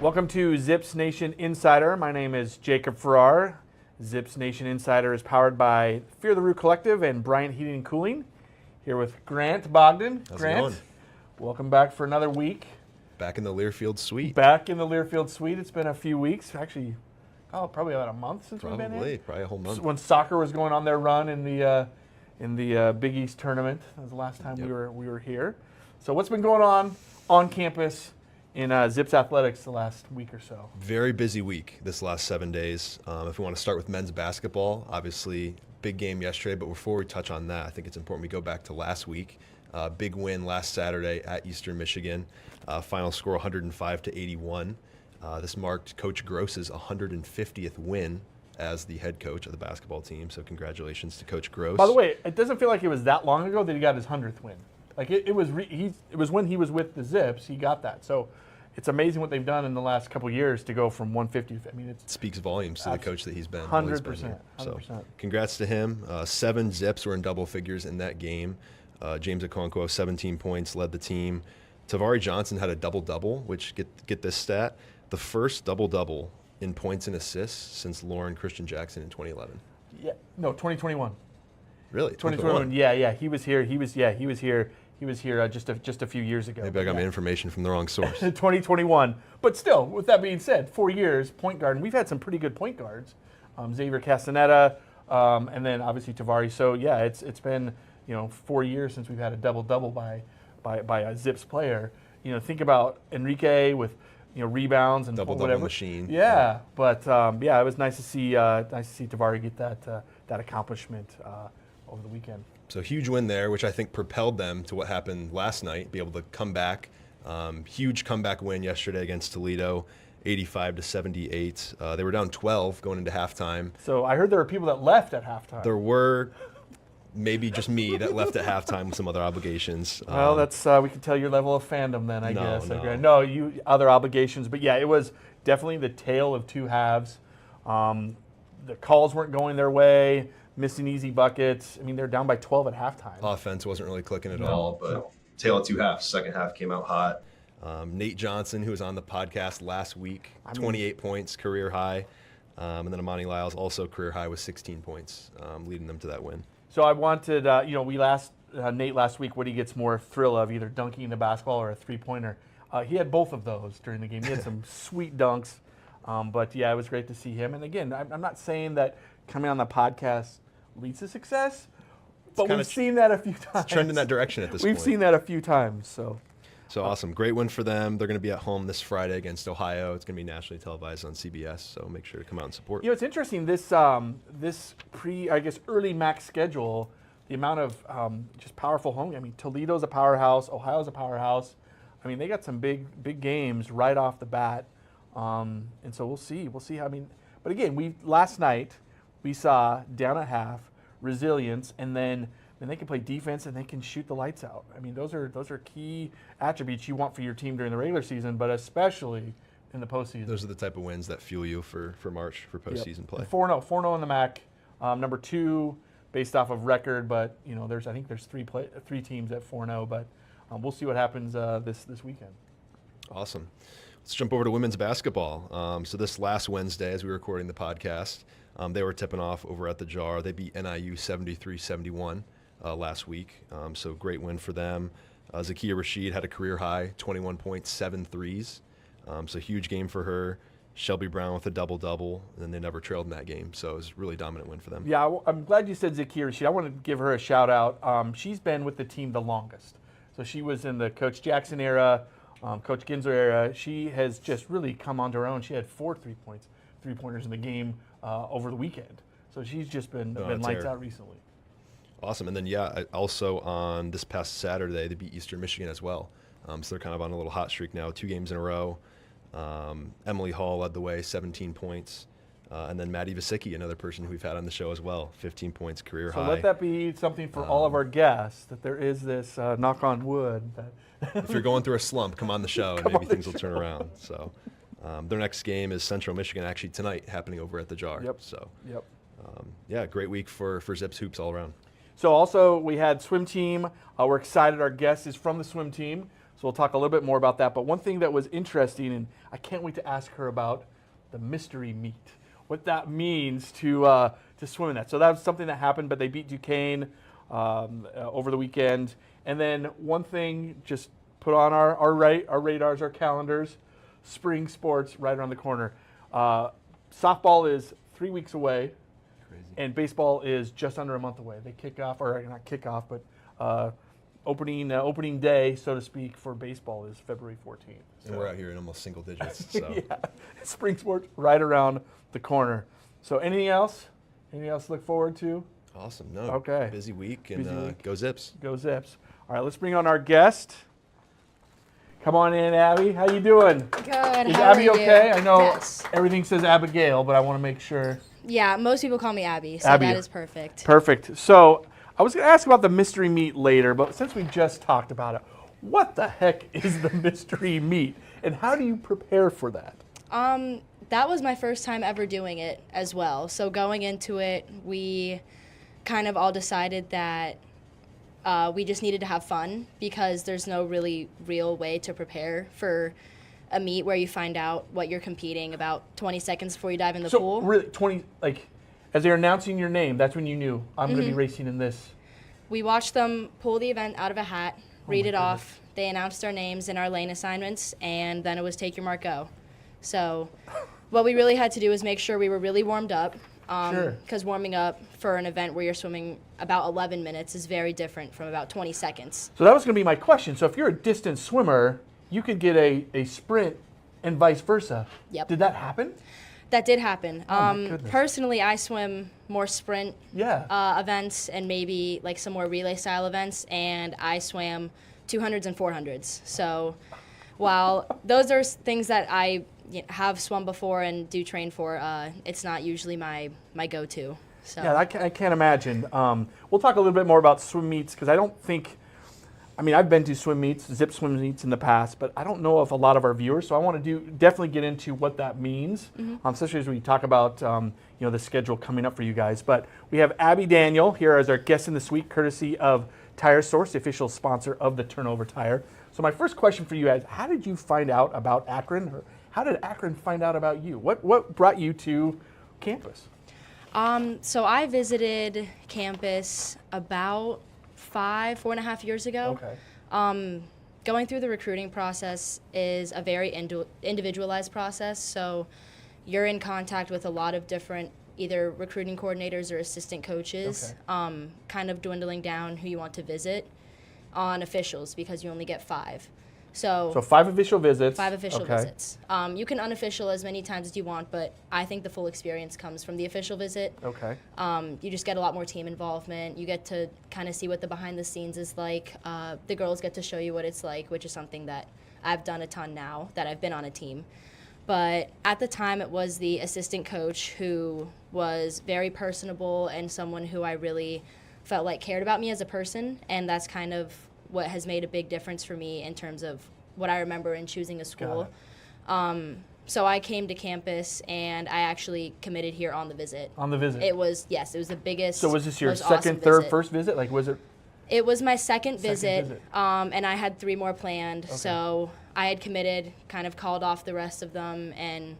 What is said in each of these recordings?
Welcome to ZIPS Nation Insider. My name is Jacob Farrar. ZIPS Nation Insider is powered by Fear the Root Collective and Bryant Heating and Cooling. Here with Grant Bogdan. How's Grant, it going? welcome back for another week. Back in the Learfield suite. Back in the Learfield suite. It's been a few weeks, actually, probably about a month since we've been in. Probably a whole month. When soccer was going on their run in the Big East tournament. That was the last time we were here. So what's been going on campus in ZIPS Athletics the last week or so? Very busy week this last 7 days. If we want to start with men's basketball, obviously big game yesterday, but before we touch on that, I think it's important we go back to last week. Big win last Saturday at Eastern Michigan. Final score 105-81. This marked Coach Gross's 150th win as the head coach of the basketball team. So congratulations to Coach Gross. By the way, it doesn't feel like it was that long ago that he got his 100th win. Like it was when he was with the Zips, he got that. So it's amazing what they've done in the last couple of years to go from 150 to, I mean, it speaks volumes to the coach that he's been. 100%. So congrats to him. 7 Zips were in double figures in that game. James Okonkwo, 17 points, led the team. Tavari Johnson had a double-double, which, get this stat, the first double-double in points and assists since Lauren Christian Jackson in 2011. Yeah, no, 2021. Really? 2021. Yeah, he was here. He was here just a few years ago. Maybe I got my information from the wrong source. 2021. But still, with that being said, 4 years, point guard, and we've had some pretty good point guards. Xavier Castaneda, and then obviously Tavari. So yeah, it's been 4 years since we've had a double-double by a Zips player. Think about Enrique with rebounds and double machine. Yeah, but it was nice to see Tavari get that accomplishment over the weekend. So huge win there, which I think propelled them to what happened last night, be able to come back. Huge comeback win yesterday against Toledo, 85-78. They were down 12 going into halftime. So I heard there were people that left at halftime. There were maybe just me that left at halftime with some other obligations. Well, that's we can tell your level of fandom then, I guess. No, you other obligations, but yeah, it was definitely the tale of two halves. The calls weren't going their way. Missing easy buckets. I mean, they're down by 12 at halftime. Offense wasn't really clicking at all, but tale of two halves. Second half came out hot. Nate Johnson, who was on the podcast last week, 28 points, career high. And then Amani Lyles, also career high with 16 points, leading them to that win. So I wanted, we asked Nate last week what he gets more thrill of, either dunking the basketball or a three-pointer. He had both of those during the game. He had some sweet dunks. But yeah, it was great to see him. And again, I'm not saying that coming on the podcast leads to success, but we've seen that a few times. It's trending in that direction at this point. We've seen that a few times. So awesome. Great win for them. They're going to be at home this Friday against Ohio. It's going to be nationally televised on CBS, so make sure to come out and support. It's interesting, this early MAC schedule, the amount of just powerful home. I mean, Toledo's a powerhouse. Ohio's a powerhouse. I mean, they got some big games right off the bat. And so we'll see. But again, last night we saw down at half resilience, and then they can play defense and they can shoot the lights out. I mean, those are key attributes you want for your team during the regular season, but especially in the postseason. Those are the type of wins that fuel you for March for postseason play. 4-0 in the MAC, number 2 based off of record, but I think there's three teams at 4-0, but we'll see what happens this weekend. Awesome. Let's jump over to women's basketball. So this last Wednesday, as we were recording the podcast, they were tipping off over at the Jar. They beat NIU 73-71 last week. So great win for them. Zakiya Rashid had a career high, 21 points, 7 threes. So huge game for her. Shelby Brown with a double-double, and then they never trailed in that game. So it was a really dominant win for them. Yeah, I'm glad you said Zakiya Rashid. I want to give her a shout-out. She's been with the team the longest. So she was in the Coach Jackson era, Coach Ginsler era. She has just really come onto her own. She had 4 three-pointers in the game over the weekend. So she's just been lights out recently. Awesome. And then, also on this past Saturday, they beat Eastern Michigan as well. So they're kind of on a little hot streak now, 2 games in a row. Emily Hall led the way, 17 points. And then Maddie Vasicki, another person who we've had on the show as well, 15 points, career high. So let that be something for all of our guests, that there is this, knock on wood. If you're going through a slump, come on the show and maybe things will turn around. So their next game is Central Michigan, actually tonight, happening over at the Jar. Yep. So, Yep. Great week for Zips hoops all around. So also we had swim team. We're excited. Our guest is from the swim team. So we'll talk a little bit more about that. But one thing that was interesting, and I can't wait to ask her about the mystery meet, what that means to swim in that. So that was something that happened, but they beat Duquesne over the weekend. And then one thing, just put on our radars, our calendars, spring sports right around the corner. Softball is 3 weeks away. Crazy. And baseball is just under a month away. They kick off, or not kick off, but opening day, so to speak, for baseball is February 14th. So. And we're out here in almost single digits. So. Yeah, spring sports right around the corner. So anything else? Anything else to look forward to? Awesome. No. Okay. Busy week, and Busy week. go Zips. Go Zips. All right, let's bring on our guest. Come on in, Abby. How you doing? Good. Is How Abby are you? okay? I know Yes. everything says Abigail, but I want to make sure. Yeah, most people call me Abby, so Abby. that is perfect. Perfect. So I was going to ask about the mystery meat later, but since we just talked about it, what the heck is the mystery meat, and how do you prepare for that? That was my first time ever doing it as well. So going into it, we kind of all decided that we just needed to have fun because there's no really real way to prepare for a meet where you find out what you're competing about 20 seconds before you dive in the pool. So really, 20, like, as they're announcing your name, that's when you knew, I'm going to be racing in this. We watched them pull the event out of a hat, read it off. They announced our names and our lane assignments, and then it was take your mark, go. So what we really had to do was make sure we were really warmed up. Sure. Because warming up for an event where you're swimming about 11 minutes is very different from about 20 seconds. So that was going to be my question. So if you're a distance swimmer, you could get a sprint and vice versa. Yep. Did that happen? That did happen. Oh, my goodness. Personally, I swim more sprint Yeah. events and maybe like some more relay style events, and I swam 200s and 400s. So while those are things that I have swum before and do train for, it's not usually my go-to. So. Yeah, I can't imagine. We'll talk a little bit more about swim meets because I don't think, I mean, I've been to swim meets, zip swim meets in the past, but I don't know of a lot of our viewers. So I want to definitely get into what that means, especially as we talk about the schedule coming up for you guys. But we have Abby Daniel here as our guest in the suite, courtesy of Tire Source, the official sponsor of the Turnover Tire. So my first question for you is, how did you find out about Akron? Or how did Akron find out about you? What brought you to campus? So I visited campus about 4.5 years ago. Okay. Going through the recruiting process is a very individualized process. So you're in contact with a lot of different either recruiting coordinators or assistant coaches, kind of dwindling down who you want to visit on officials because you only get 5. So 5 official visits. 5 official visits. You can unofficial as many times as you want, but I think the full experience comes from the official visit. Okay. You just get a lot more team involvement. You get to kind of see what the behind the scenes is like. The girls get to show you what it's like, which is something that I've done a ton now that I've been on a team. But at the time, it was the assistant coach who was very personable and someone who I really felt like cared about me as a person, and that's kind of what has made a big difference for me in terms of what I remember in choosing a school. So I came to campus, and I actually committed here on the visit. On the visit? It was the biggest, So was this your most second, awesome third, visit. first visit? Like, was it? It was my second visit, visit. And I had 3 more planned. So I had committed, kind of called off the rest of them, and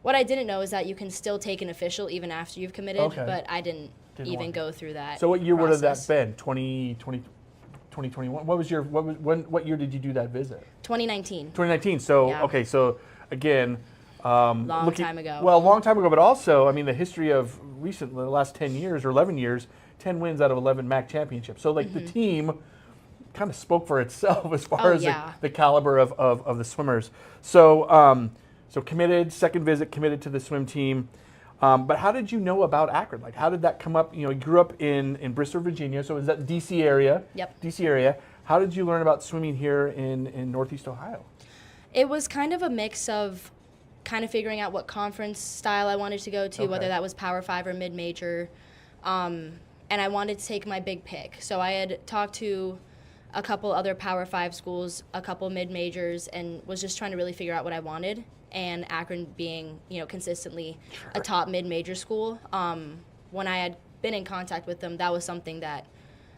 what I didn't know is that you can still take an official even after you've committed, but I didn't even go through that. So what year would have that process. been? 2021? What year did you do that visit? 2019. 2019. So, Yeah. okay, so again, Long time ago. Well, a long time ago, but also, I mean, the history of the last 10 years or 11 years, 10 wins out of 11 MAC championships. So, like, the team kind of spoke for itself as far as the caliber of the swimmers. So, so committed, second visit, committed to the swim team. But how did you know about Akron? Like, how did that come up? You know, you grew up in Bristow, Virginia, so is that D.C. area? Yep. D.C. area. How did you learn about swimming here in Northeast Ohio? It was kind of a mix of kind of figuring out what conference style I wanted to go to, whether that was Power 5 or mid-major. And I wanted to take my big pick. So I had talked to a couple other Power 5 schools, a couple mid-majors, and was just trying to really figure out what I wanted. And Akron being, consistently a top mid-major school, when I had been in contact with them, that was something that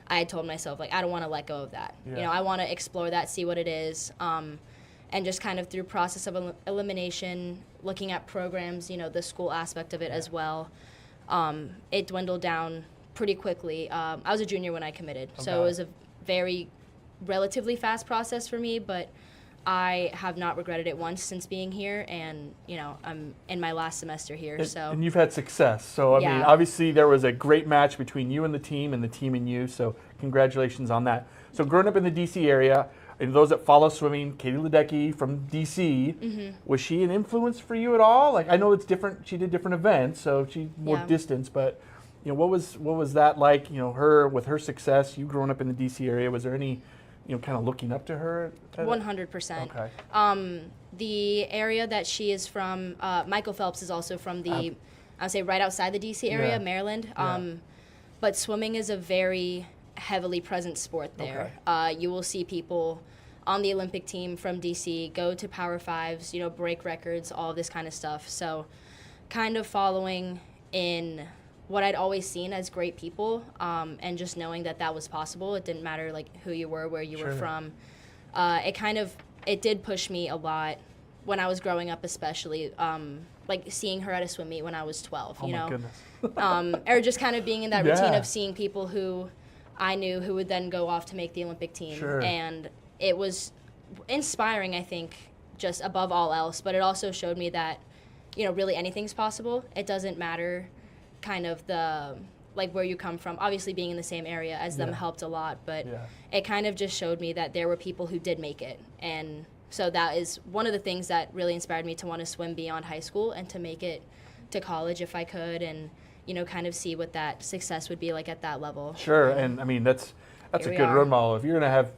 I had told myself, like, I don't want to let go of that. Yeah. You know, I want to explore that, see what it is. And just kind of through process of elimination, looking at programs, you know, the school aspect of it as well, it dwindled down pretty quickly. I was a junior when I committed, so it was a very relatively fast process for me, but I have not regretted it once since being here, and, you know, I'm in my last semester here, And you've had success. So, I mean, obviously there was a great match between you and the team and you, so congratulations on that. So growing up in the D.C. area, and those that follow swimming, Katie Ledecky from D.C., was she an influence for you at all? Like, I know it's different, she did different events, so she's more distance, but, you know, what was that like, you know, her, with her success, you growing up in the D.C. area, was there any, you know, kind of looking up to her? 100%. Okay. The area that she is from, Michael Phelps is also from the, I would say right outside the D.C. area, Maryland. But swimming is a very heavily present sport there. You will see people on the Olympic team from D.C. go to Power Fives, you know, break records, all of this kind of stuff. So kind of following in what I'd always seen as great people, and just knowing that that was possible. It didn't matter like who you were, where you were from. It did push me a lot when I was growing up, especially like seeing her at a swim meet when I was 12. You know, goodness. or just kind of being in that routine of seeing people who I knew who would then go off to make the Olympic team, and it was inspiring, I think, just above all else. But it also showed me that, you know, really anything's possible. It doesn't matter kind of the, like, where you come from. Obviously being in the same area as them helped a lot, but it kind of just showed me that there were people who did make it. And so that is one of the things that really inspired me to want to swim beyond high school and to make it to college if I could, and, you know, kind of see what that success would be like at that level. Sure, and I mean, that's a good role model. If you're going to have,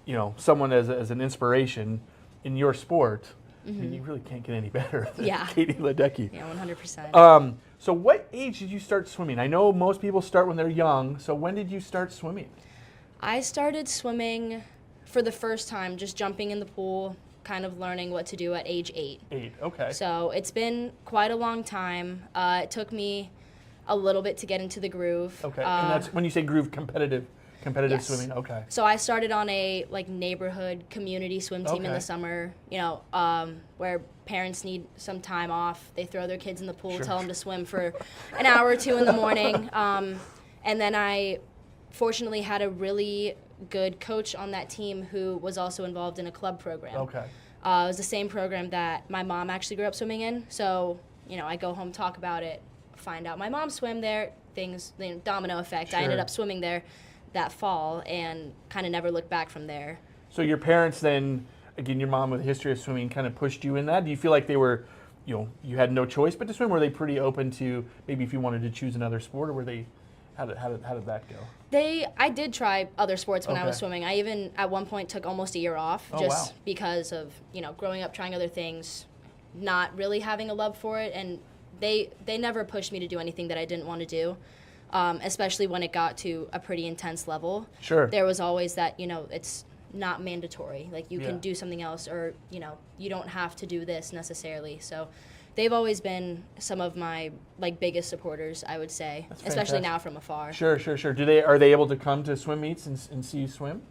you know, someone as an inspiration in your sport, I mean, you really can't get any better than Katie Ledecky. Yeah, 100%. So what age did you start swimming? I know most people start when they're young, so when did you start swimming? I started swimming for the first time, just jumping in the pool, kind of learning what to do at age 8. 8, okay. So it's been quite a long time. It took me a little bit to get into the groove. Okay, and that's when you say groove, competitive swimming. Okay. So I started on a like neighborhood community swim team in the summer. You know, where parents need some time off. They throw their kids in the pool, tell them to swim for an hour or two in the morning. And then I fortunately had a really good coach on that team who was also involved in a club program. Okay. It was the same program that my mom actually grew up swimming in. So, you know, I go home, talk about it, find out my mom swam there, things, you know, domino effect. I ended up swimming there that fall and kind of never looked back from there. So your parents then, again, your mom with a history of swimming kind of pushed you in that? Do you feel like they were, you know, you had no choice but to swim? Were they pretty open to maybe if you wanted to choose another sport, or were they, how did that go? I did try other sports when I was swimming. I even at one point took almost a year off because of, you know, growing up, trying other things, not really having a love for it, and they never pushed me to do anything that I didn't want to do. Especially when it got to a pretty intense level. Sure. There was always that, you know, it's not mandatory. Like, you can do something else, or, you know, you don't have to do this necessarily. So they've always been some of my, like, biggest supporters, I would say, especially now from afar. Sure. Are they able to come to swim meets and see you swim?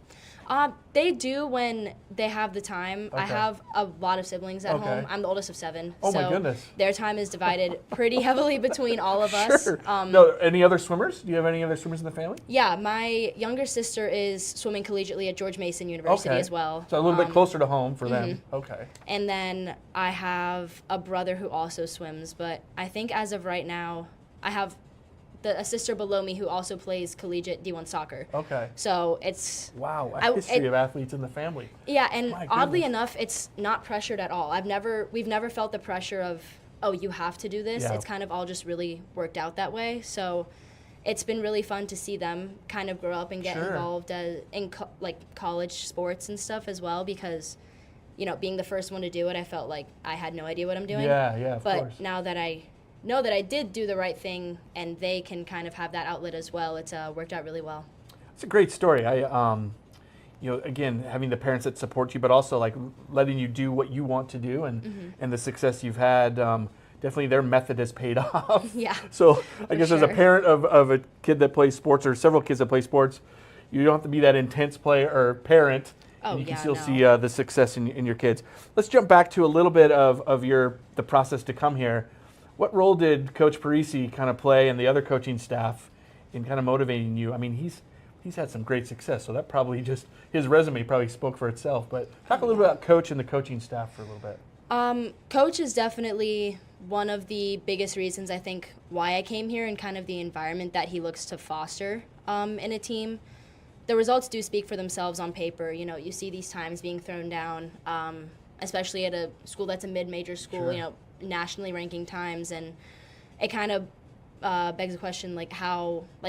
They do when they have the time. I have a lot of siblings at home. I'm the oldest of 7. Oh, so my goodness. Their time is divided pretty heavily between all of us. Sure. No, any other swimmers? Do you have any other swimmers in the family? Yeah, my younger sister is swimming collegiately at George Mason University as well. So a little bit closer to home for them. Okay. And then I have a brother who also swims, but I think as of right now, I have a sister below me who also plays collegiate D1 soccer. Okay. So it's... Wow, a history of athletes in the family. Yeah, and oddly enough, it's not pressured at all. We've never felt the pressure of, oh, you have to do this. It's kind of all just really worked out that way. So it's been really fun to see them kind of grow up and get involved in college sports and stuff as well, because, you know, being the first one to do it, I felt like I had no idea what I'm doing. Yeah, of course. But now that I know that I did do the right thing and they can kind of have that outlet as well, it's worked out really well. It's a great story. You know, again, having the parents that support you, but also like letting you do what you want to do, and the success you've had. Definitely their method has paid off. Yeah. So I guess as a parent of a kid that plays sports, or several kids that play sports, you don't have to be that intense player or parent. And you can still see the success in your kids. Let's jump back to a little bit of the process to come here. What role did Coach Parisi kind of play and the other coaching staff in kind of motivating you? I mean, he's had some great success, so that probably just, his resume probably spoke for itself. But talk a little bit about Coach and the coaching staff for a little bit. Coach is definitely one of the biggest reasons I think why I came here, and kind of the environment that he looks to foster in a team. The results do speak for themselves on paper. You know, you see these times being thrown down, especially at a school that's a mid-major school, Sure. you know, nationally ranking times. And it kind of begs the question, like,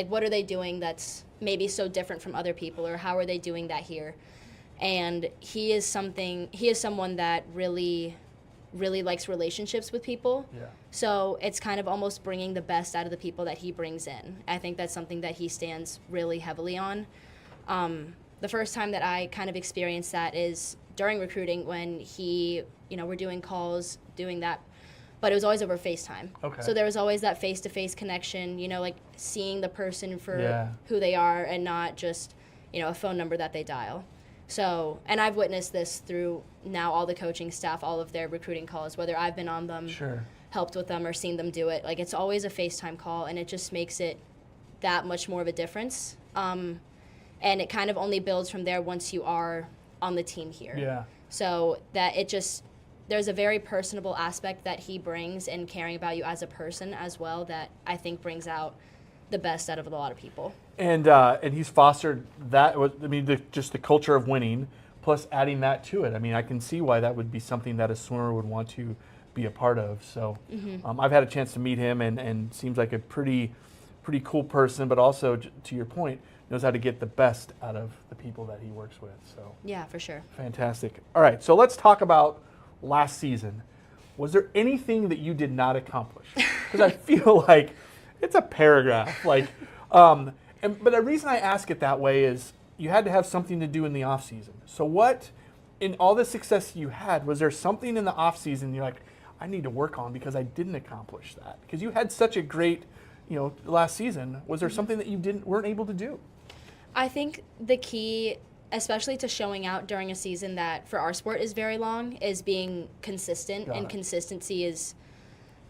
what are they doing that's maybe so different from other people, or how are they doing that here? And he is someone that really likes relationships with people. Yeah. So it's kind of almost bringing the best out of the people that he brings in. I think that's something that he stands really heavily on. The first time that I kind of experienced that is during recruiting, when we're doing calls, doing that, but it was always over FaceTime. Okay. So there was always that face-to-face connection, like seeing the person for Yeah. who they are, and not just, a phone number that they dial. So, and I've witnessed this through now all the coaching staff, all of their recruiting calls, whether I've been on them, Sure. helped with them, or seen them do it. Like, it's always a FaceTime call, and it just makes it that much more of a difference. And it kind of only builds from there once you are on the team here. Yeah. So that there's a very personable aspect that he brings, and caring about you as a person as well, that I think brings out the best out of a lot of people. And he's fostered that. Just the culture of winning, plus adding that to it. I mean, I can see why that would be something that a swimmer would want to be a part of. So, I've had a chance to meet him, and seems like a pretty cool person. But also, to your point, knows how to get the best out of the people that he works with. So Yeah, for sure. fantastic. All right, so let's talk about last season. Was there anything that you did not accomplish? Because I feel like it's a paragraph. But the reason I ask it that way is you had to have something to do in the off season. So what, in all the success you had, was there something in the off season you're like, I need to work on because I didn't accomplish that? Because you had such a great, last season. Was there something that you weren't able to do? I think the key, especially to showing out during a season that for our sport is very long, is being consistent. Got And it. consistency is,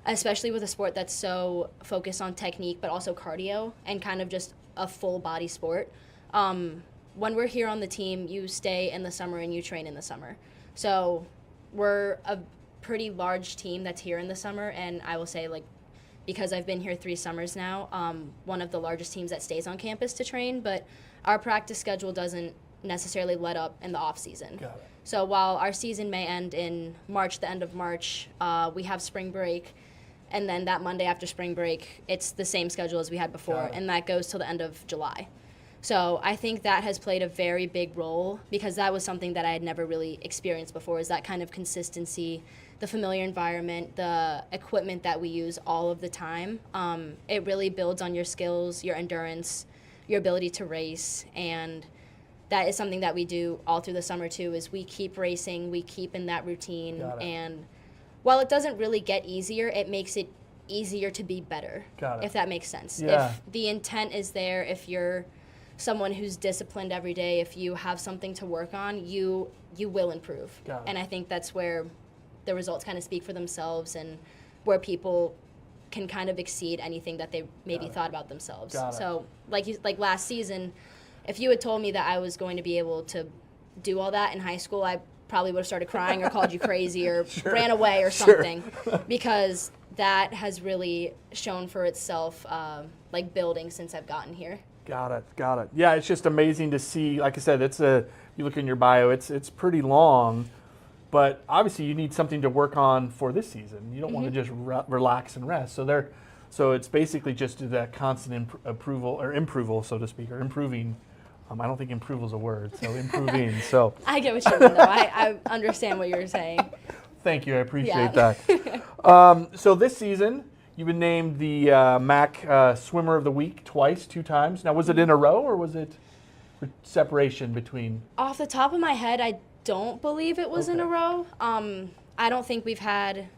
especially with a sport that's so focused on technique but also cardio, and kind of just a full body sport. When we're here on the team, you stay in the summer and you train in the summer. So we're a pretty large team that's here in the summer, and I will say, because I've been here 3 summers now, one of the largest teams that stays on campus to train, but our practice schedule doesn't necessarily let up in the off season. Got it. So while our season may end in March, the end of March, we have spring break, and then that Monday after spring break, it's the same schedule as we had before, Got it. and that goes till the end of July. So I think that has played a very big role, because that was something that I had never really experienced before, is that kind of consistency, the familiar environment, the equipment that we use all of the time. It really builds on your skills, your endurance, your ability to race, and that is something that we do all through the summer too, is we keep racing, we keep in that routine. Got it. And while it doesn't really get easier, it makes it easier to be better. Got it. If that makes sense. Yeah. If the intent is there, if you're someone who's disciplined every day, if you have something to work on, you will improve. Got it. And I think that's where the results kind of speak for themselves, and where people can kind of exceed anything that they maybe Got it. thought about themselves. Got it. So like last season, if you had told me that I was going to be able to do all that in high school, I probably would have started crying or called you crazy or Sure. ran away or Sure. something, because that has really shown for itself, building since I've gotten here. Got it. Yeah, it's just amazing to see. Like I said, you look in your bio, it's pretty long, but obviously you need something to work on for this season. You don't want to just relax and rest. So it's basically just that constant improval, so to speak, or improving. I don't think improval is a word, so improving. So I get what you mean, though. I understand what you're saying. thank you, I appreciate Yeah. that. So this season, you've been named the MAC Swimmer of the Week twice, 2 times. Now, was it in a row, or was it separation between? Off the top of my head, I don't believe it was in a Okay. row. I don't think we've had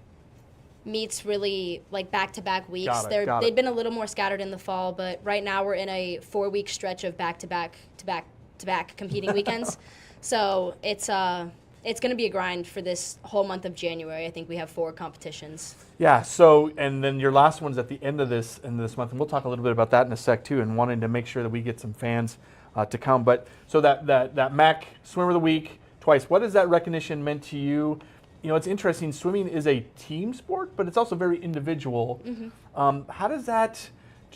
meets really like back-to-back weeks. Got it. They've been a little more scattered in the fall, but right now we're in a 4-week stretch of back-to-back competing weekends. So it's going to be a grind for this whole month of January. I think we have 4 competitions. Yeah. So, and then your last one's at the end of this month, and we'll talk a little bit about that in a sec too, and wanting to make sure that we get some fans to come. But so that MAC Swimmer of the Week twice. What has that recognition meant to you? You know, it's interesting. Swimming is a team sport, but it's also very individual. How does that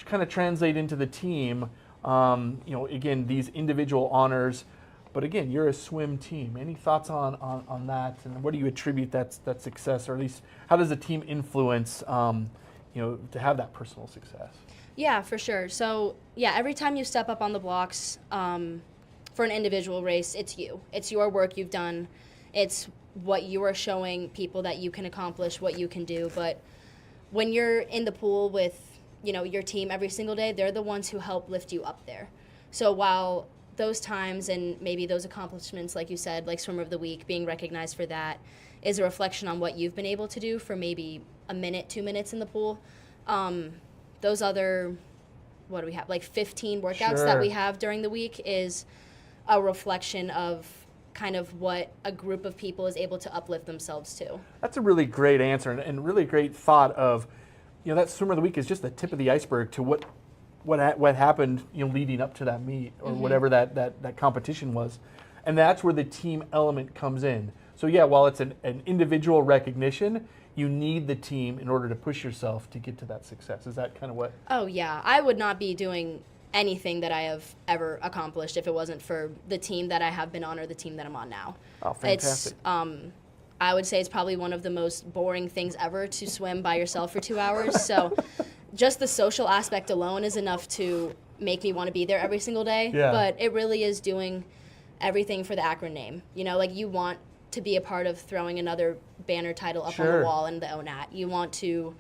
kind of translate into the team? You know, again, these individual honors. But again, you're a swim team. Any thoughts on that? And what do you attribute that success, or at least how does the team influence, you know, to have that personal success? Yeah, for sure. So yeah, every time you step up on the blocks for an individual race, it's you. It's your work you've done. It's what you are showing people that you can accomplish, what you can do. But when you're in the pool with, you know, your team every single day, they're the ones who help lift you up there. So while those times and maybe those accomplishments, like you said, like Swimmer of the Week, being recognized for that is a reflection on what you've been able to do for maybe a minute, 2 minutes in the pool. Those other, what do we have, like 15 workouts that we have during the week is a reflection of kind of what a group of people is able to uplift themselves to. That's a really great answer and really great thought of, you know, that Swimmer of the Week is just the tip of the iceberg to what happened, you know, leading up to that meet or whatever that competition was. And that's where the team element comes in. So yeah, while it's an individual recognition, you need the team in order to push yourself to get to that success. Is that kind of what? Oh yeah, I would not be doing anything that I have ever accomplished if it wasn't for the team that I have been on or the team that I'm on now. Oh, fantastic. It's, I would say it's probably one of the most boring things ever to swim by yourself for 2 hours. So just the social aspect alone is enough to make me want to be there every single day. Yeah. But it really is doing everything for the Akron name. You know, like you want to be a part of throwing another banner title up on the wall in the ONAT. You want to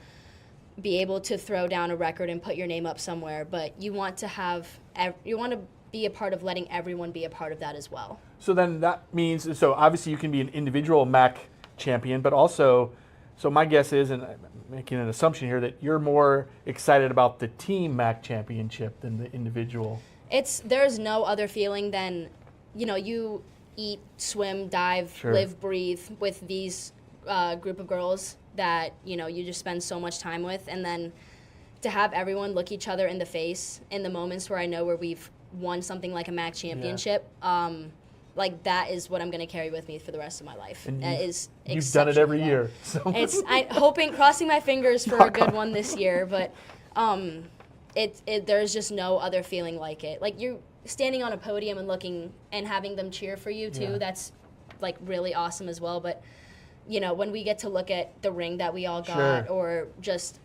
be able to throw down a record and put your name up somewhere, but you want to be a part of letting everyone be a part of that as well. So then that means, so obviously you can be an individual MAC champion, but also, so my guess is, and I'm making an assumption here, that you're more excited about the team MAC championship than the individual. There's no other feeling than, you know, you eat, swim, dive, live, breathe with these group of girls that, you know, you just spend so much time with, and then to have everyone look each other in the face in the moments where I know where we've won something like a MAC championship, like that is what I'm going to carry with me for the rest of my life. And that is you've done it every year. So. Crossing my fingers for a good one this year, but there's just no other feeling like it. Like you're standing on a podium and looking and having them cheer for you too. That's like really awesome as well. But you know, when we get to look at the ring that we all got, or just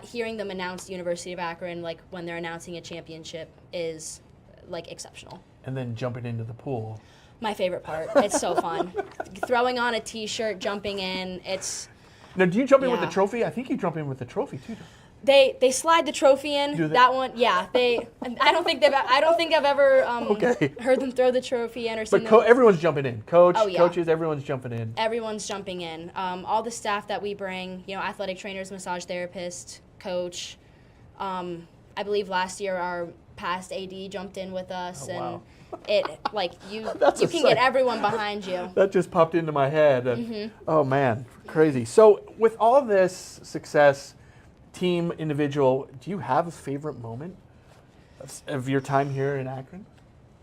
hearing them announce University of Akron, like when they're announcing a championship, is like exceptional. And then jumping into the pool. My favorite part. It's so fun. Throwing on a T-shirt, jumping in. Now, do you jump in with the trophy? I think you jump in with the trophy too. They slide the trophy in. Do they? That one, yeah. I don't think I've ever heard them throw the trophy in or something. But everyone's jumping in. Coaches, everyone's jumping in. Everyone's jumping in. All the staff that we bring, you know, athletic trainers, massage therapist, coach. I believe last year our past AD jumped in with us, and it like you can get everyone behind you. That just popped into my head. Oh man, crazy. So with all this success, team, individual, do you have a favorite moment of your time here in Akron?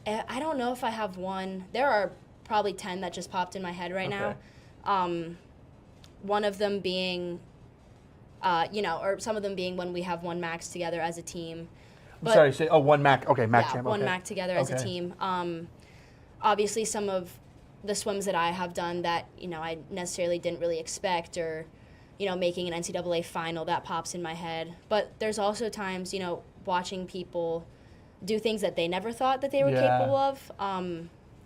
I don't know if I have one. There are probably 10 that just popped in my head right now. One of them being, or some of them being when we have one max together as a team. One MAC. Okay, MAC champ. One MAC together as a team. Obviously, some of the swims that I have done that, you know, I necessarily didn't really expect, or, you know, making an NCAA final, that pops in my head. But there's also times, you know, watching people do things that they never thought that they were capable of,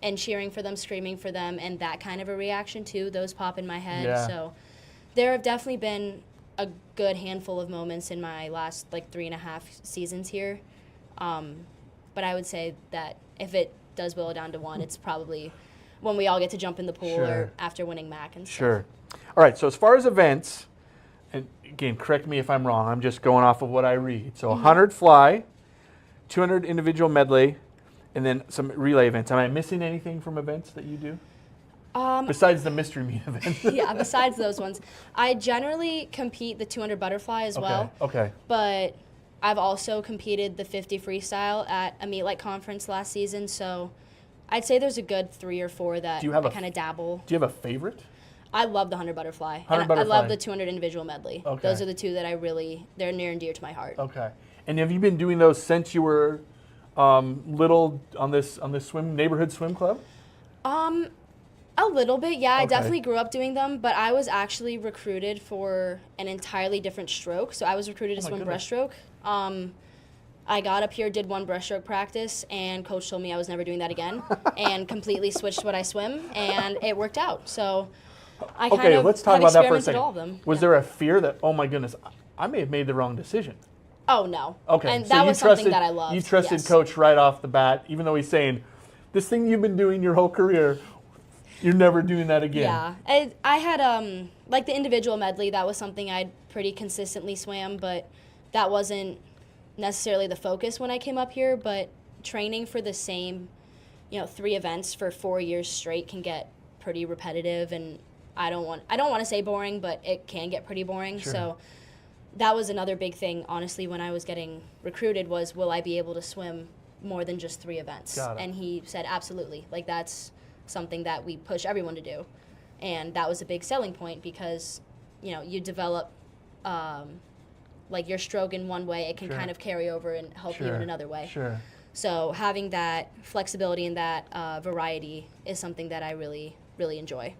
and cheering for them, screaming for them, and that kind of a reaction too. Those pop in my head. Yeah. So there have definitely been a good handful of moments in my last like 3.5 seasons here. But I would say that if it does boil down to one, it's probably when we all get to jump in the pool or after winning MAC and stuff. Sure. All right, so as far as events, and again, correct me if I'm wrong, I'm just going off of what I read. So 100 fly, 200 individual medley, and then some relay events. Am I missing anything from events that you do? Besides the mystery meet event. Yeah, besides those ones. I generally compete the 200 butterfly as well. Okay. But I've also competed the 50 freestyle at a meet like conference last season, so I'd say there's a good 3 or 4 that I kind of dabble. Do you have a favorite? I love the 100 butterfly. 100 and butterfly. I love the 200 individual medley. Okay. Those are the 2 that they're near and dear to my heart. Okay. And have you been doing those since you were little on this neighborhood swim club? A little bit, yeah. Okay. I definitely grew up doing them, but I was actually recruited for an entirely different stroke. So I was recruited to swim breaststroke. I got up here, did 1 breaststroke practice, and coach told me I was never doing that again, and completely switched what I swim, and it worked out. So I kind of let's talk have about that for a experimented second. all of them. Was there a fear that, oh my goodness, I may have made the wrong decision? Oh, no. Okay. And so that you was trusted, something that I loved. You trusted yes. coach right off the bat, even though he's saying, this thing you've been doing your whole career, you're never doing that again. Yeah. I had, like the individual medley, that was something I'd pretty consistently swam, but that wasn't necessarily the focus when I came up here. But training for the same, 3 events for 4 years straight can get pretty repetitive, and I don't want to say boring, but it can get pretty boring. Sure. So that was another big thing, honestly, when I was getting recruited was, will I be able to swim more than just 3 events? Got it. And he said, absolutely. Like, that's something that we push everyone to do. And that was a big selling point because, you develop, like, your stroke in one way, it can kind of carry over and help you in another way. Sure. So having that flexibility and that variety is something that I really, really enjoy.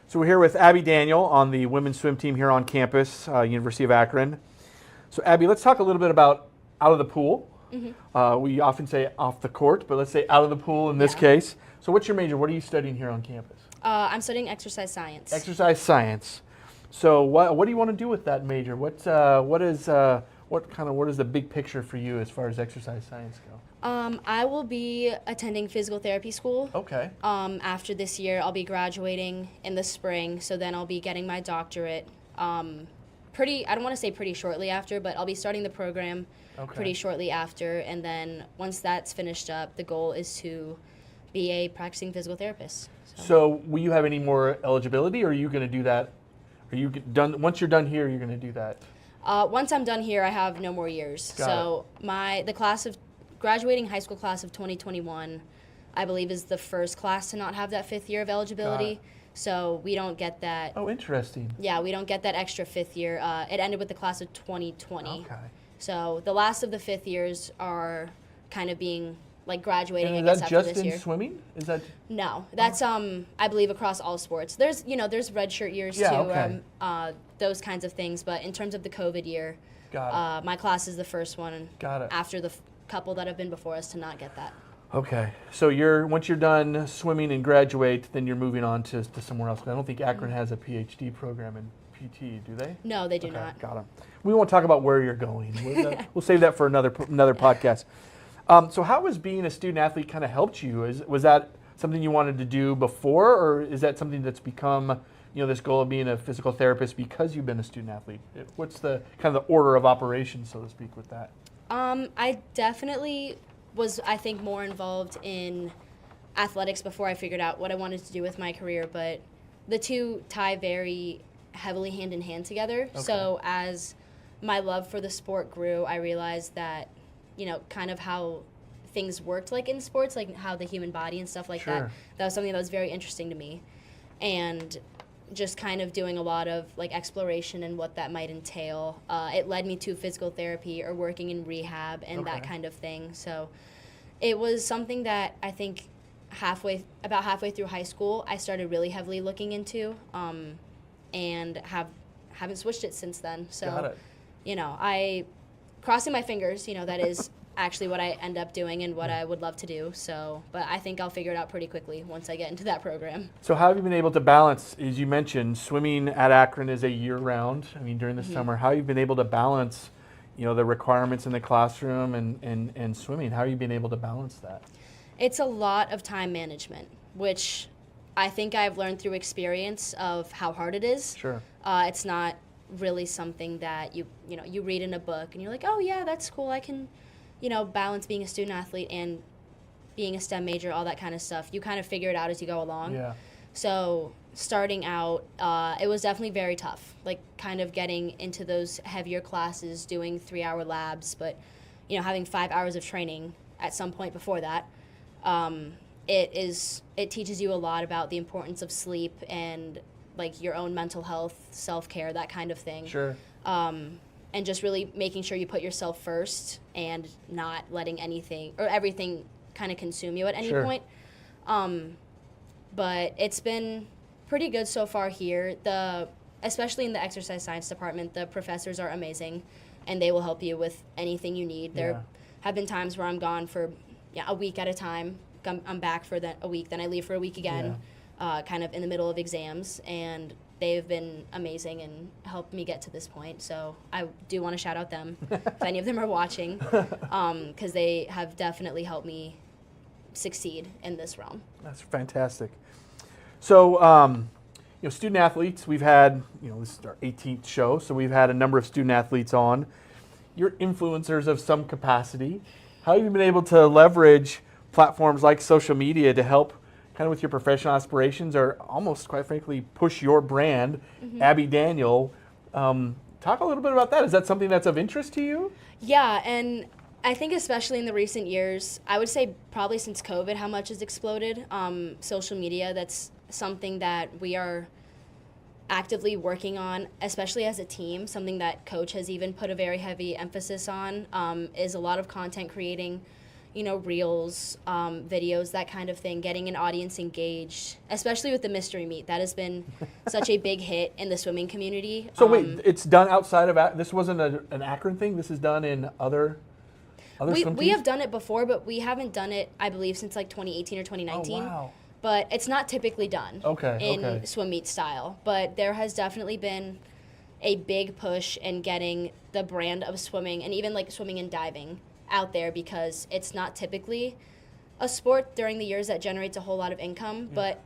So we're here with Abby Daniel on the women's swim team here on campus, University of Akron. So Abby, let's talk a little bit about out of the pool. Mm-hmm. We often say off the court, but let's say out of the pool in this case. So what's your major? What are you studying here on campus? I'm studying exercise science. Exercise science. So what do you want to do with that major? What is the big picture for you as far as exercise science go? I will be attending physical therapy school. Okay. After this year, I'll be graduating in the spring, so then I'll be getting my doctorate. I don't want to say pretty shortly after, but I'll be starting the program pretty shortly after, and then once that's finished up, the goal is to be a practicing physical therapist. So will you have any more eligibility, or are you going to do that? Are you done once you're done here? You're going to do that. Once I'm done here, I have no more years. The class of graduating high school class of 2021, I believe, is the first class to not have that 5th year of eligibility. So we don't get that. Oh, interesting. Yeah, we don't get that extra 5th year. It ended with the class of 2020. Okay. So the last of the 5th years are kind of being like graduating. And I is guess that after just this in year. swimming? Is that? No, that's I believe across all sports. There's red shirt years too, okay. Those kinds of things. But in terms of the COVID year, my class is the first one. Got it. After the couple that have been before us to not get that. Okay, so once you're done swimming and graduate, then you're moving on to somewhere else. I don't think Akron has a PhD program in PT, do they? No, they do not. Got them. We won't talk about where you're going. We'll save that for another podcast. So how has being a student athlete kind of helped you? Was that something you wanted to do before, or is that something that's become, this goal of being a physical therapist because you've been a student athlete? What's the kind of the order of operations, so to speak, with that? I definitely was, I think, more involved in athletics before I figured out what I wanted to do with my career, but the two tie very heavily hand in hand together. Okay. So as my love for the sport grew, I realized that, kind of how things worked like in sports, like how the human body and stuff like that was something that was very interesting to me. And just kind of doing a lot of like exploration and what that might entail. It led me to physical therapy or working in rehab and that kind of thing. So it was something that I think about halfway through high school, I started really heavily looking into, and haven't switched it since then. So, Got it. I crossing my fingers, that is actually what I end up doing and what I would love to do. So, but I think I'll figure it out pretty quickly once I get into that program. So how have you been able to balance, as you mentioned, swimming at Akron is a year-round, during the summer, how have you been able to balance, the requirements in the classroom and swimming? How have you been able to balance that? It's a lot of time management, which I think I've learned through experience of how hard it is. Sure. It's not really something that you read in a book and you're like, oh yeah, that's cool. I can, balance being a student athlete and being a STEM major, all that kind of stuff. You kind of figure it out as you go along. Yeah. So starting out, it was definitely very tough, like kind of getting into those heavier classes, doing 3-hour labs, but having 5 hours of training at some point before that. It teaches you a lot about the importance of sleep and like your own mental health, self-care, that kind of thing. Sure. And just really making sure you put yourself first and not letting anything or everything kind of consume you at any Sure. point. But it's been pretty good so far here. Especially in the exercise science department, the professors are amazing, and they will help you with anything you need. There have been times where I'm gone for a week at a time. I'm back for a week, then I leave for a week again, kind of in the middle of exams, and they've been amazing and helped me get to this point. So I do want to shout out them if any of them are watching, because they have definitely helped me succeed in this realm. That's fantastic. So, student athletes, we've had, this is our 18th show, so we've had a number of student athletes on. You're influencers of some capacity. How have you been able to leverage platforms like social media to help kind of with your professional aspirations or almost, quite frankly, push your brand, Abby Daniel? Talk a little bit about that. Is that something that's of interest to you? Yeah, and I think especially in the recent years, I would say probably since COVID, how much has exploded. Social media, that's something that we are actively working on, especially as a team. Something that Coach has even put a very heavy emphasis on is a lot of content creating, reels, videos, that kind of thing, getting an audience engaged, especially with the mystery meet. That has been such a big hit in the swimming community. So wait, it's done outside of, this wasn't an Akron thing? This is done in other swim we teams? have done it before, but we haven't done it, I believe, since like 2018 or 2019. Oh, wow. But it's not typically done in swim meet style. But there has definitely been a big push in getting the brand of swimming and even like swimming and diving out there, because it's not typically a sport during the years that generates a whole lot of income, but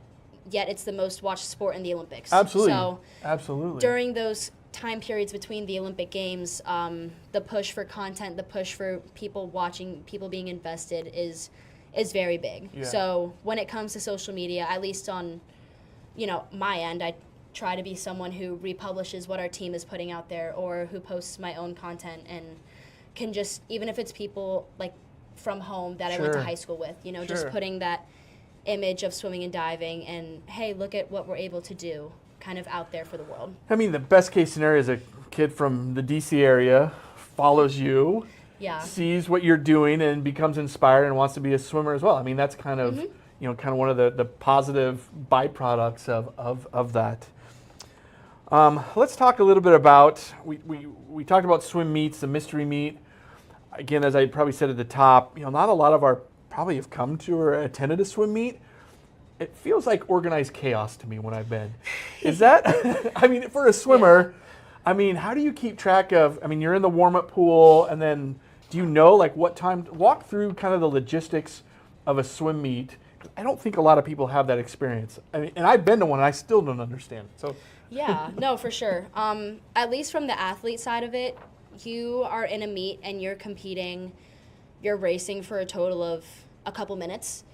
yet it's the most watched sport in the Olympics. Absolutely. So absolutely. during those time periods between the Olympic Games, the push for content, the push for people watching, people being invested is very big. Yeah. So when it comes to social media, at least on, my end, I try to be someone who republishes what our team is putting out there, or who posts my own content and can just, even if it's people like from home that I went to high school with, just putting that image of swimming and diving and, hey, look at what we're able to do kind of out there for the world. I mean, the best case scenario is a kid from the DC area follows you, sees what you're doing and becomes inspired and wants to be a swimmer as well. I mean, that's kind of, kind of one of the positive byproducts of that. Let's talk a little bit about, we talked about swim meets, the mystery meet. Again, as I probably said at the top, not a lot of our probably have come to or attended a swim meet. It feels like organized chaos to me when I've been. Is that, I mean, for a swimmer, I mean, how do you keep track of, I mean, you're in the warm-up pool, and then do you know, like, what time, walk through kind of the logistics of a swim meet. I don't think a lot of people have that experience. I mean, and I've been to one, and I still don't understand it. So. Yeah, no, for sure. At least from the athlete side of it, you are in a meet and you're competing, you're racing for a total of a couple minutes.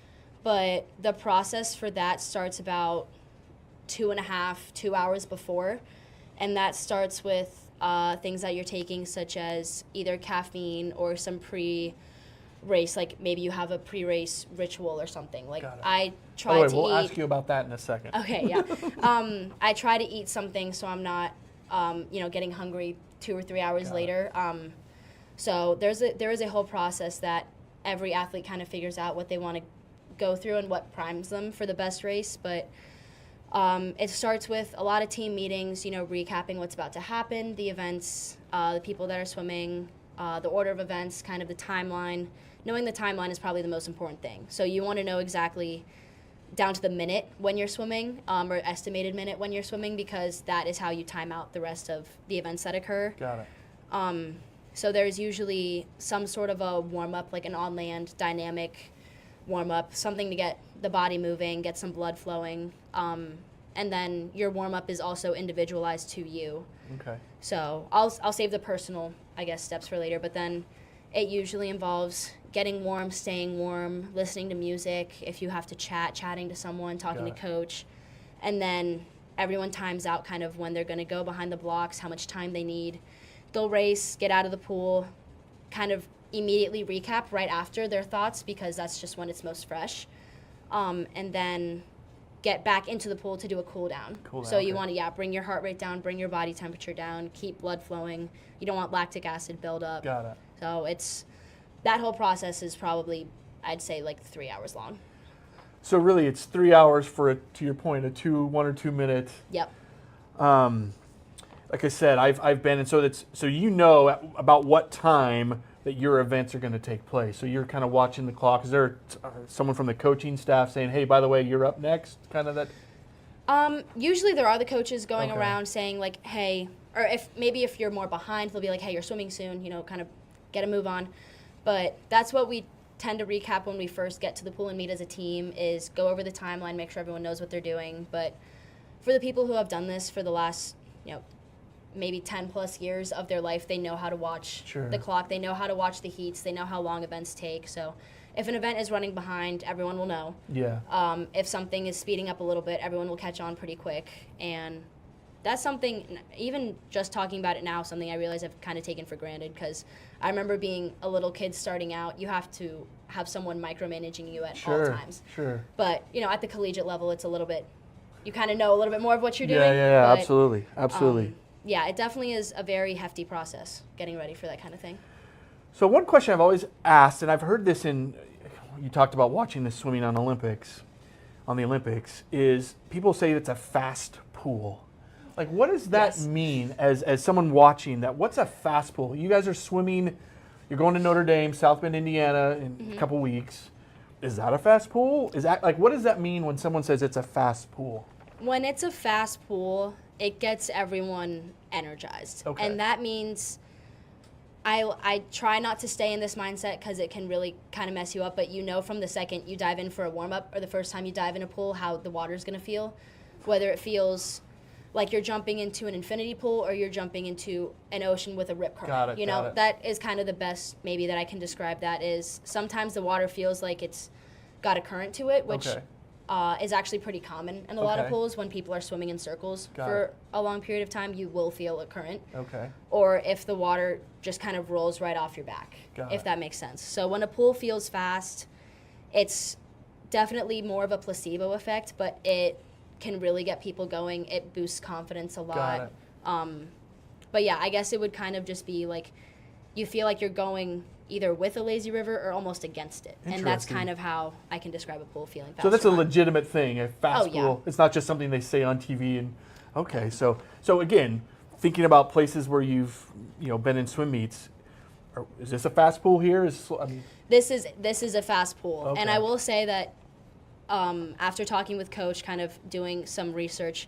But the process for that starts about 2 hours before. And that starts with things that you're taking, such as either caffeine or some pre-race, like maybe you have a pre-race ritual or something. Like I try to we'll eat. ask you about that in a second. Okay, yeah. I try to eat something so I'm not, getting hungry 2 or 3 hours later. So there is a whole process that every athlete kind of figures out what they want to go through and what primes them for the best race. But it starts with a lot of team meetings, recapping what's about to happen, the events, the people that are swimming, the order of events, kind of the timeline. Knowing the timeline is probably the most important thing. So you want to know exactly down to the minute when you're swimming, or estimated minute when you're swimming, because that is how you time out the rest of the events that occur. Got it. So there's usually some sort of a warm-up, like an on-land dynamic warm-up, something to get the body moving, get some blood flowing. and then your warm-up is also individualized to you. Okay. So I'll save the personal, I guess, steps for later, but then it usually involves getting warm, staying warm, listening to music, if you have to chatting to someone, talking to coach, and then everyone times out kind of when they're going to go behind the blocks, how much time they need. They'll race, get out of the pool, kind of immediately recap right after their thoughts because that's just when it's most fresh, and then get back into the pool to do a cool down. So you want to, bring your heart rate down, bring your body temperature down, keep blood flowing. You don't want lactic acid buildup. Got it. So that whole process is probably, I'd say, like 3 hours long. So really, it's 3 hours for to your point, a 1 or 2 minute. Yep. Like I said, I've been, and so you know about what time that your events are going to take place. So you're kind of watching the clock. Is there someone from the coaching staff saying, "Hey, by the way, you're up next"? Kind of that. Usually there are the coaches going around saying like, "Hey," or if you're more behind, they'll be like, "Hey, you're swimming soon. Kind of get a move on." But that's what we tend to recap when we first get to the pool and meet as a team, is go over the timeline, make sure everyone knows what they're doing. But for the people who have done this for the last, maybe 10 plus years of their life, they know how to watch the clock, they know how to watch the heats, they know how long events take. So if an event is running behind, everyone will know. Yeah. If something is speeding up a little bit, everyone will catch on pretty quick. And that's something, even just talking about it now, something I realize I've kind of taken for granted, because I remember being a little kid starting out, you have to have someone micromanaging you at all times. Sure. But, at the collegiate level, it's a little bit, you kind of know a little bit more of what you're doing. Yeah, but, absolutely. Yeah, it definitely is a very hefty process, getting ready for that kind of thing. So one question I've always asked, and I've heard this you talked about watching the swimming on the Olympics, is people say it's a fast pool. Like, what does that mean as someone watching that? What's a fast pool? You guys are swimming, you're going to Notre Dame, South Bend, Indiana in a couple weeks. Is that a fast pool? Is that, like, what does that mean when someone says it's a fast pool? When it's a fast pool, it gets everyone energized. Okay. And that means I try not to stay in this mindset because it can really kind of mess you up, but from the second you dive in for a warm-up or the first time you dive in a pool how the water's going to feel, whether it feels like you're jumping into an infinity pool or you're jumping into an ocean with a rip current. Got it. That is kind of the best maybe that I can describe that is sometimes the water feels like it's got a current to it, which is actually pretty common in a lot of pools. When people are swimming in circles for a long period of time, you will feel a current. Okay. Or if the water just kind of rolls right off your back, if that makes sense. So when a pool feels fast, it's definitely more of a placebo effect, but it can really get people going. It boosts confidence a lot. Got it. But yeah, I guess it would kind of just be like you feel like you're going either with a lazy river or almost against it. And that's kind of how I can describe a pool feeling fast. So that's a legitimate thing, a fast pool. Yeah. It's not just something they say on TV. And so again, thinking about places where you've been in swim meets, is this a fast pool here? This is a fast pool. Okay. And I will say that after talking with Coach, kind of doing some research,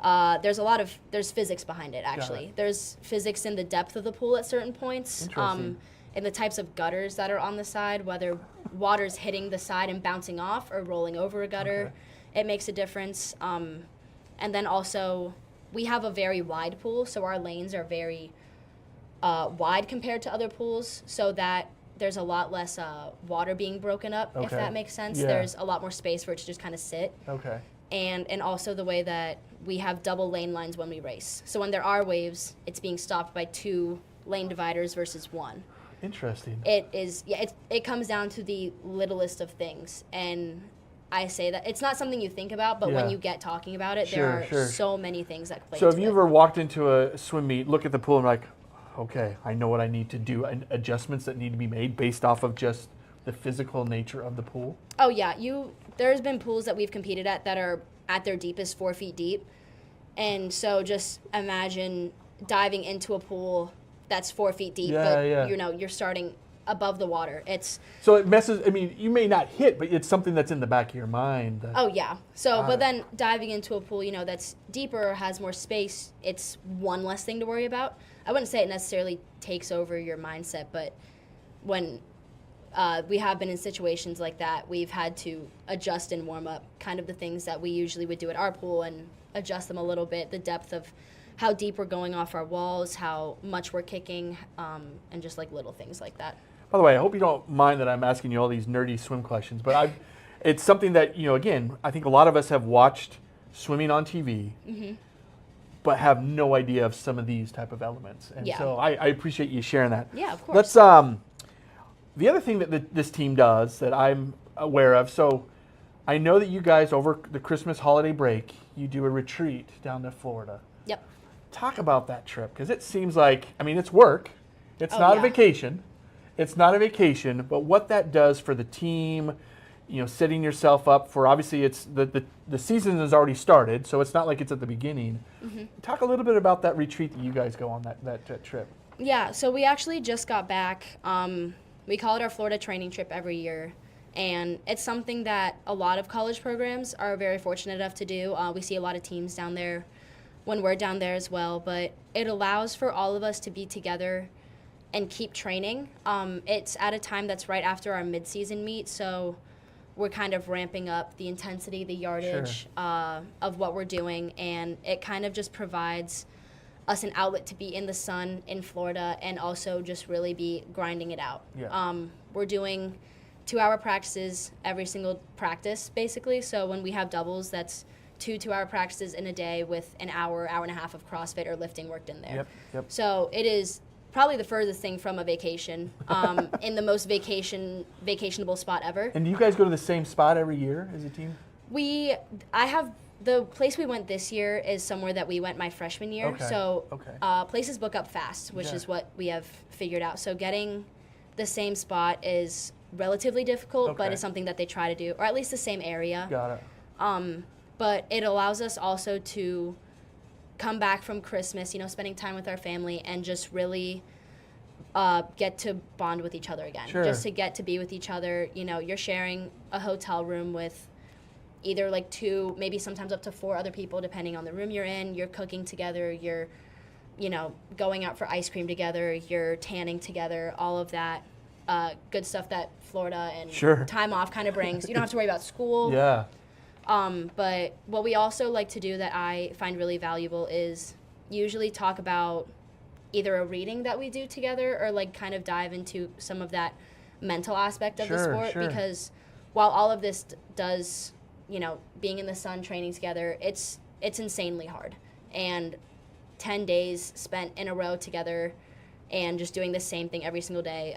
there's physics behind it, actually. There's physics in the depth of the pool at certain points. Interesting. In the types of gutters that are on the side, whether water's hitting the side and bouncing off or rolling over a gutter, it makes a difference. And then also, we have a very wide pool, so our lanes are very wide compared to other pools, so that there's a lot less water being broken up, if that makes sense. Yeah. There's a lot more space for it to just kind of sit. Okay. And also the way that we have double lane lines when we race. So when there are waves, it's being stopped by 2 lane dividers versus 1. Interesting. It comes down to the littlest of things. And I say that it's not something you think about, but when you get talking about it, there are so many things that play So into have you it. ever walked into a swim meet, look at the pool and like, okay, I know what I need to do, and adjustments that need to be made based off of just the physical nature of the pool? Oh yeah, there's been pools that we've competed at that are at their deepest 4 feet deep. And so just imagine diving into a pool that's 4 feet deep, you're starting above the water. So it messes, you may not hit, but it's something that's in the back of your mind. Oh yeah. So, but then diving into a pool, that's deeper, has more space, it's one less thing to worry about. I wouldn't say it necessarily takes over your mindset, but when we have been in situations like that, we've had to adjust and warm up kind of the things that we usually would do at our pool, and adjust them a little bit, the depth of how deep we're going off our walls, how much we're kicking, and just like little things like that. By the way, I hope you don't mind that I'm asking you all these nerdy swim questions, but it's something that, again, I think a lot of us have watched swimming on TV, but have no idea of some of these type of elements. And so I appreciate you sharing that. Yeah, of course. Let's, the other thing that this team does that I'm aware of, so I know that you guys over the Christmas holiday break, you do a retreat down to Florida. Yep. Talk about that trip, because it seems like, it's work. It's not a vacation. It's not a vacation, but what that does for the team, setting yourself up for, obviously it's the season has already started, so it's not like it's at the beginning. Talk a little bit about that retreat that you guys go on that trip. Yeah, so we actually just got back. We call it our Florida training trip every year, and it's something that a lot of college programs are very fortunate enough to do. We see a lot of teams down there when we're down there as well, but it allows for all of us to be together and keep training. It's at a time that's right after our mid-season meet, so we're kind of ramping up the intensity, the yardage of what we're doing, and it kind of just provides us an outlet to be in the sun in Florida and also just really be grinding it out. We're doing 2-hour practices every single practice, basically, so when we have doubles, that's 2-hour practices in a day with an hour and a half of CrossFit or lifting worked in there. So it is probably the furthest thing from a vacation, in the most vacationable spot ever. And do you guys go to the same spot every year as a team? The place we went this year is somewhere that we went my freshman year. Places book up fast, which is what we have figured out. So getting the same spot is relatively difficult, but it's something that they try to do, or at least the same area. Got it. But it allows us also to come back from Christmas, spending time with our family and just really get to bond with each other again. Just to get to be with each other. You're sharing a hotel room with either like 2, maybe sometimes up to 4 other people, depending on the room you're in. You're cooking together. You're, going out for ice cream together. You're tanning together. All of that good stuff that Florida and time off kind of brings. You don't have to worry about school. But what we also like to do that I find really valuable is usually talk about either a reading that we do together or like kind of dive into some of that mental aspect of the sport. Because while all of this does, being in the sun, training together, it's insanely hard. And 10 days spent in a row together and just doing the same thing every single day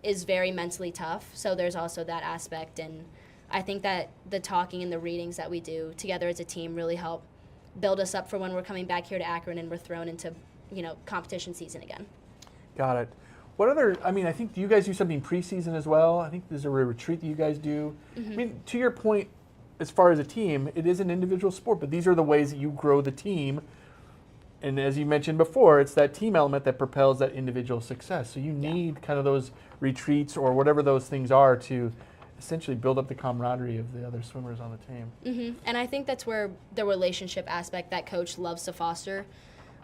is very mentally tough. So there's also that aspect, and I think that the talking and the readings that we do together as a team really help build us up for when we're coming back here to Akron and we're thrown into, competition season again. Got it. What other, I think, do you guys do something preseason as well? I think there's a retreat that you guys do. To your point, as far as a team, it is an individual sport, but these are the ways that you grow the team. And as you mentioned before, it's that team element that propels that individual success. So you need kind of those retreats or whatever those things are to essentially build up the camaraderie of the other swimmers on the team. And I think that's where the relationship aspect that coach loves to foster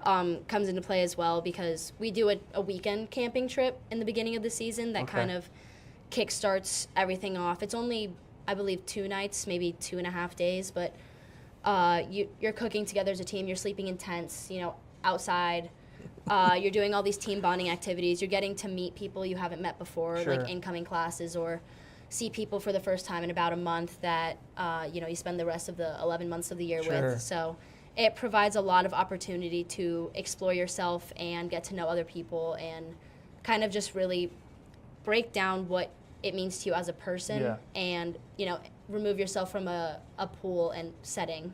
comes into play as well, because we do a weekend camping trip in the beginning of the season that kind of kickstarts everything off. It's only, I believe, 2 nights, maybe 2.5 days, but you're cooking together as a team, you're sleeping in tents, outside. You're doing all these team bonding activities. You're getting to meet people you haven't met before, like incoming classes, or see people for the first time in about a month that you spend the rest of the 11 months of the year with. So it provides a lot of opportunity to explore yourself and get to know other people and kind of just really break down what it means to you as a person and, remove yourself from a pool and setting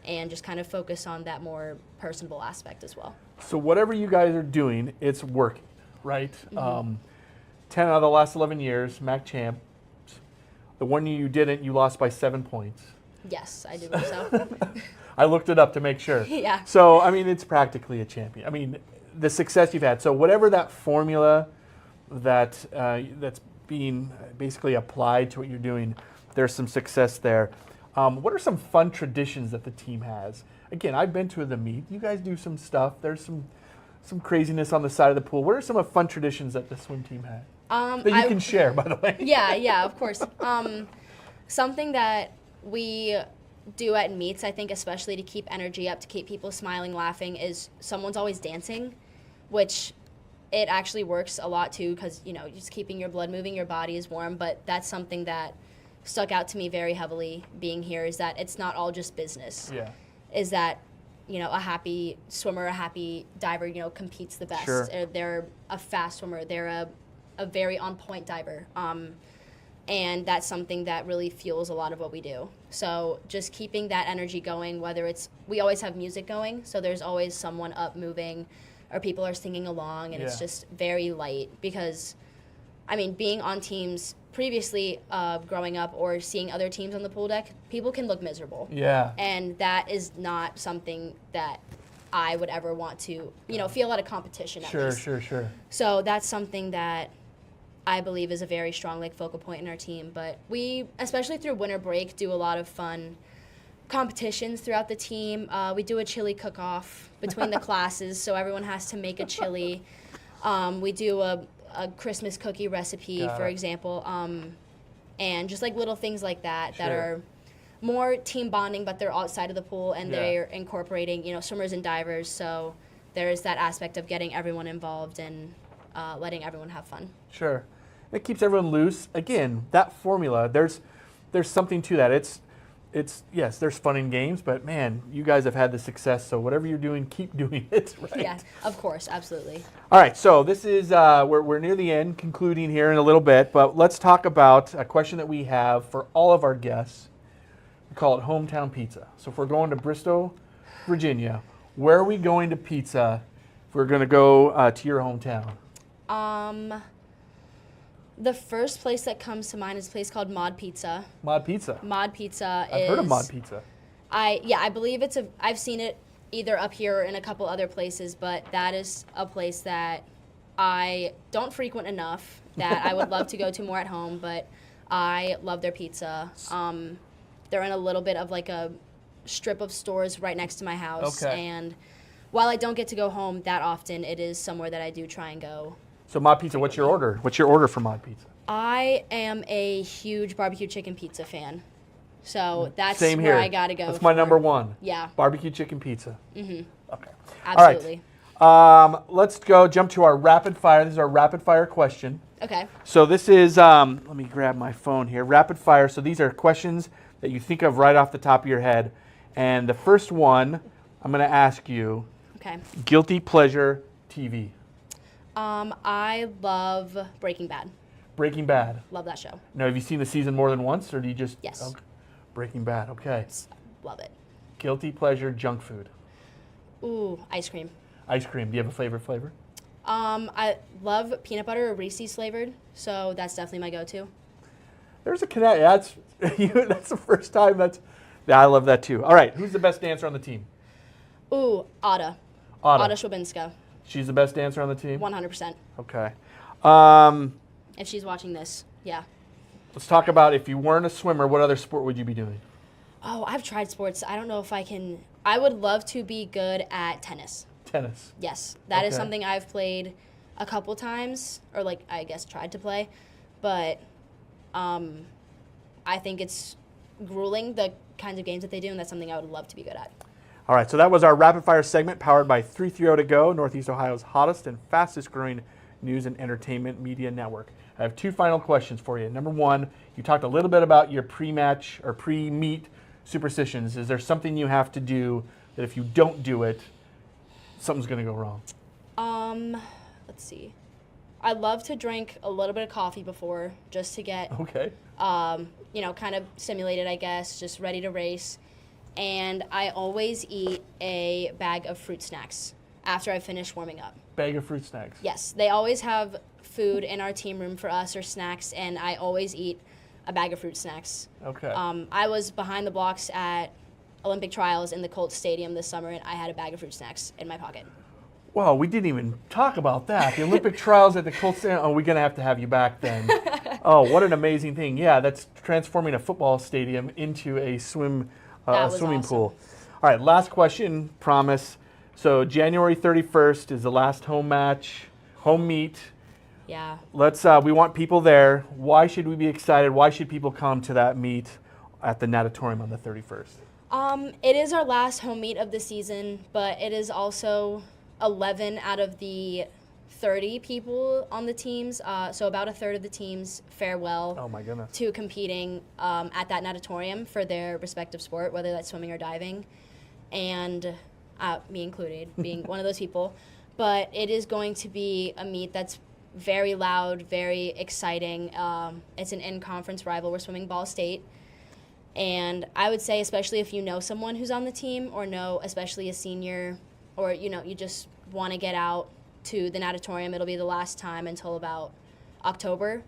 and just kind of focus on that more personable aspect as well. So whatever you guys are doing, it's working, right? 10 out of the last 11 years, MAC champ. The one year you didn't, you lost by 7 points. Yes, I do believe so. I looked it up to make sure. So, it's practically a champion. The success you've had. So whatever that formula that's being basically applied to what you're doing, there's some success there. What are some fun traditions that the team has? Again, I've been to the meet. You guys do some stuff. There's some craziness on the side of the pool. What are some of fun traditions that the swim team has? That you can share, by the way. Yeah, of course. Something that we do at meets, I think, especially to keep energy up, to keep people smiling, laughing, is someone's always dancing, which it actually works a lot too, because, you know, just keeping your blood moving, your body is warm. But that's something that stuck out to me very heavily being here, is that it's not all just business. Yeah. Is that, you know, a happy swimmer, a happy diver, you know, competes the best. Sure. Or they're a fast swimmer. They're a very on-point diver. And that's something that really fuels a lot of what we do. So just keeping that energy going, whether it's, we always have music going, so there's always someone up moving, or people are singing along, and it's just very light. Because, I mean, being on teams previously, growing up, or seeing other teams on the pool deck, people can look miserable. Yeah. And that is not something that I would ever want to, you know, feel at a competition at least. Sure. So that's something that I believe is a very strong, like, focal point in our team. But we, especially through winter break, do a lot of fun competitions throughout the team. We do a chili cook-off between the classes, so everyone has to make a chili. We do a Christmas cookie recipe, for example, and just like little things like that that are more team bonding, but they're outside of the pool, and they're incorporating, you know, swimmers and divers. So there's that aspect of getting everyone involved and letting everyone have fun. Sure. It keeps everyone loose. Again, that formula, there's something to that. It's yes, there's fun in games, but man, you guys have had the success, so whatever you're doing, keep doing it, right? Yeah, of course, absolutely. All right, so this is, we're near the end, concluding here in a little bit, but let's talk about a question that we have for all of our guests. We call it hometown pizza. So if we're going to Bristow, Virginia, where are we going to pizza if we're going to go to your hometown? The first place that comes to mind is a place called Mod Pizza. Mod Pizza. Mod Pizza is... I've heard of Mod Pizza. I believe I've seen it either up here or in a couple other places, but that is a place that I don't frequent enough, that I would love to go to more at home, but I love their pizza. They're in a little bit of like a strip of stores right next to my house, and while I don't get to go home that often, it is somewhere that I do try and go. So Mod Pizza, what's your order? What's your order for Mod Pizza? I am a huge barbecue chicken pizza fan. So that's Same where here. I gotta go. That's my number one. Yeah. Barbecue chicken pizza. Mm-hmm. Okay. Absolutely. All right. Let's jump to our rapid fire. This is our rapid fire question. Okay. So this is, let me grab my phone here. Rapid fire. So these are questions that you think of right off the top of your head. And the first one, I'm going to ask you. Okay. Guilty pleasure TV. I love Breaking Bad. Breaking Bad. Love that show. Now, have you seen the season more than once, or do you just? Yes. Okay. Breaking Bad. Okay. Love it. Guilty pleasure junk food. Ooh, ice cream. Ice cream. Do you have a favorite flavor? I love peanut butter or Reese's flavored, so that's definitely my go-to. There's a connect. That's that's the first time. I love that too. All right. Who's the best dancer on the team? Ooh, Ada. Ada Schwabinska. She's the best dancer on the team? 100%. Okay. If she's watching this, yeah. Let's talk about, if you weren't a swimmer, what other sport would you be doing? Oh, I've tried sports. I don't know if I can. I would love to be good at tennis. Tennis. Yes. That is something I've played a couple times, or like, I guess tried to play. But I think it's grueling, the kinds of games that they do, and that's something I would love to be good at. All right, so that was our rapid fire segment powered by 330 To Go, Northeast Ohio's hottest and fastest growing news and entertainment media network. I have two final questions for you. Number one, you talked a little bit about your pre-match or pre-meet superstitions. Is there something you have to do that if you don't do it, something's going to go wrong? Let's see. I love to drink a little bit of coffee before, just to get, kind of stimulated, I guess, just ready to race. And I always eat a bag of fruit snacks after I finish warming up. Bag of fruit snacks? Yes. They always have food in our team room for us, or snacks, and I always eat a bag of fruit snacks. Okay. I was behind the blocks at Olympic trials in the Colts Stadium this summer, and I had a bag of fruit snacks in my pocket. Well, we didn't even talk about that. The Olympic trials at the Colts Stadium. Oh, we're going to have you back then. Oh, what an amazing thing. Yeah, that's transforming a football stadium into a swimming pool. All right, last question, promise. So January 31st is the last home meet. Yeah. We want people there. Why should we be excited? Why should people come to that meet at the natatorium on the 31st? It is our last home meet of the season, but it is also 11 out of the 30 people on the teams, so about a third of the teams farewell Oh my goodness. to competing at that natatorium for their respective sport, whether that's swimming or diving, and me included, being one of those people. But it is going to be a meet that's very loud, very exciting. It's an in-conference rival. We're swimming Ball State. And I would say, especially if you know someone who's on the team, or know especially a senior, or you just want to get out to the natatorium, it'll be the last time until about October.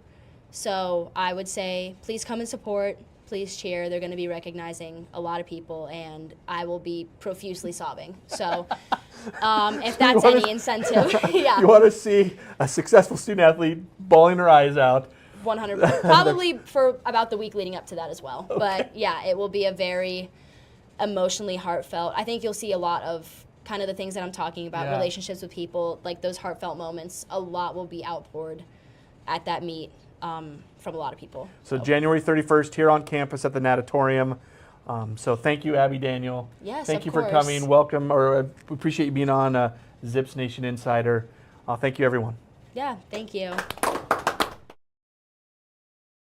So I would say, please come and support. Please cheer. They're going to be recognizing a lot of people, and I will be profusely sobbing. So if that's any incentive, yeah. You want to see a successful student athlete bawling her eyes out. 100%. Probably for about the week leading up to that as well. Okay. But yeah, it will be a very emotionally heartfelt. I think you'll see a lot of kind of the things that I'm talking about, Yeah. relationships with people, like those heartfelt moments. A lot will be outpoured at that meet from a lot of people. So January 31st here on campus at the natatorium. So thank you, Abby Daniel. Yes, thank of you course. for coming. Welcome, or we appreciate you being on ZIPS Nation Insider. Thank you, everyone. Yeah, thank you.